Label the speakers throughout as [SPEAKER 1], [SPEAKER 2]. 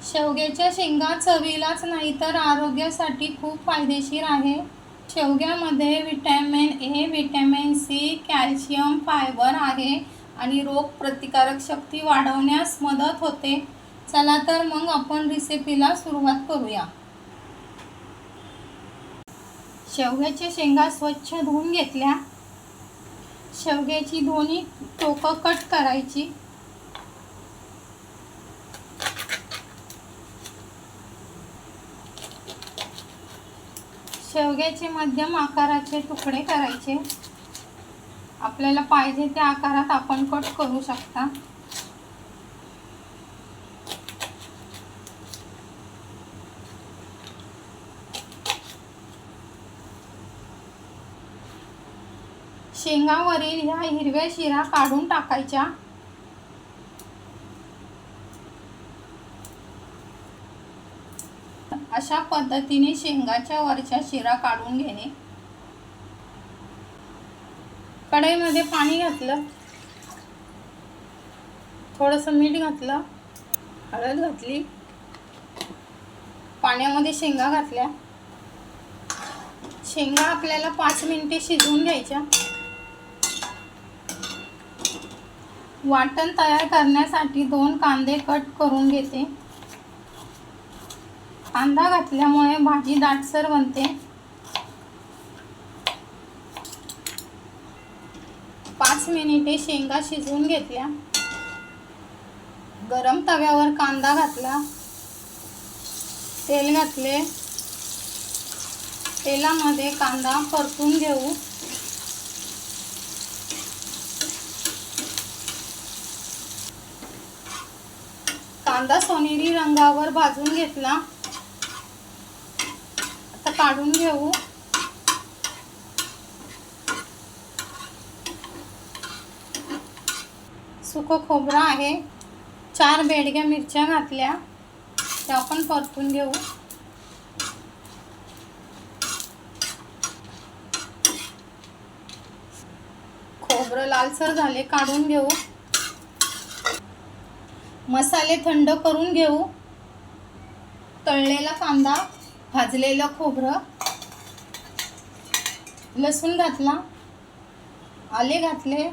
[SPEAKER 1] शेवग्याच्या शेंगा चवीलाच नाही तर आरोग्यासाठी खूप फायदेशीर आहे. शेवग्यामध्ये vitamin A, vitamin C, calcium, fibre आहे आणि रोगप्रतिकारक शक्ती वाढवण्यास मदत होते. चला तर मग आपण रेसिपीला सुरुवात करूया. शेवग्याच्या शेंगा स्वच्छ धुवून घेतल्या. शेवग्याची दोन्ही टोकं कट करायची. शेवग्याचे मध्यम आकाराचे तुकडे करायचे. आपल्याला पाहिजे त्या आकारात आपण कट करू शकता. शेंगावरील ह्या हिरव्या शिरा काढून टाकायच्या. अशा पद्धतीने शेंगाच्या वरच्या शिरा काढून घेणे. कढईमध्ये पाणी घातलं, थोडंसं मीठ घातलं, हळद घातली, पाण्यामध्ये शेंगा घातल्या. शेंगा आपल्याला 5 मिनिटे शिजवून घ्यायच्या. वाटण तयार करण्यासाठी 2 कांदे कट करून घेते. कांदा घातल्यामुळे भाजी दाटसर बनते. 5 मिनिटे शेंगा शिजवून घेतल्या. गरम तव्यावर कांदा घातला, तेल घातले. तेलामध्ये कांदा परतून घेऊ. कांदा सोनेरी रंगावर भाजून घेतला. आता काढून घेऊ. सुकं खोबरं आहे. 4 बेडग्या मिरच्या घातल्या, त्या आपण परतून घेऊ. खोबरं लालसर झाले, काढून घेऊ. मसाले थंड करून घेऊ. तळलेला कांदा, भाजलेलं खोबरं, लसूण घातला, आले घातले,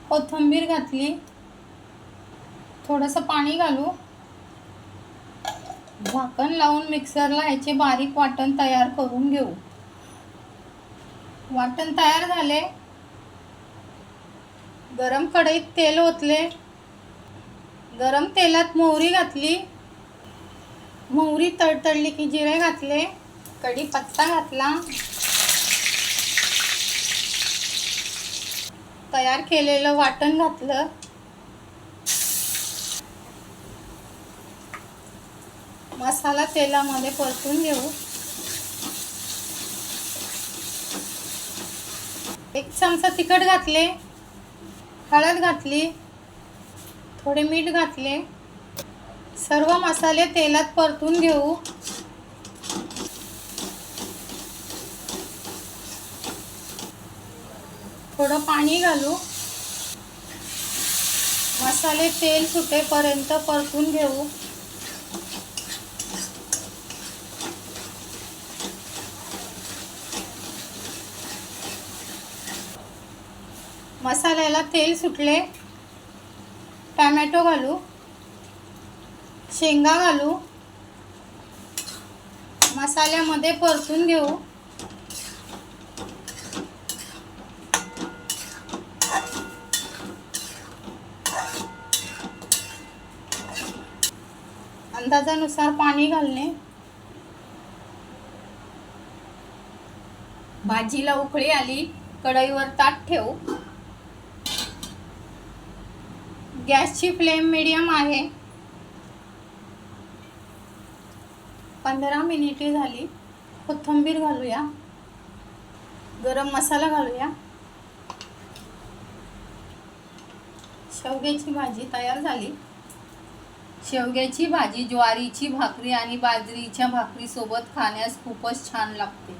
[SPEAKER 1] कोथिंबीर घातली. थोडंसं पाणी घालू. झाकण लावून मिक्सरला ह्याचे बारीक वाटण तयार करून घेऊ. वाटण तयार झाले. गरम कढईत तेल ओतले. गरम तेलात मोहरी घातली. मोहरी तडतडली की जिरे घातले, कढीपत्ता घातला. तयार केलेलं वाटण घातलं. मसाला तेलामध्ये परतून घेऊ. 1 चमचा तिखट घातले, हळद घातली, थोडे मीठ घातले. सर्व मसाले तेलात परतून घेऊ. थोडं पाणी घालू. मसाले तेल सुटेपर्यंत परतून घेऊ. मसाल्याला तेल सुटले. टोमॅटो घालू. शेंगा घालू. मसाल्यामध्ये परतून घेऊ. अंदाजानुसार पाणी घालणे. भाजीला उकळी आली. कढईवर ताट ठेवू. गॅसची फ्लेम मीडियम आहे. 15 मिनिटे झाली. कोथिंबीर घालूया. गरम मसाला घालूया. शेवग्याची भाजी तयार झाली. शेवग्याची भाजी ज्वारीची भाकरी आणि बाजरीच्या भाकरी सोबत खाण्यास खूपच छान लागते.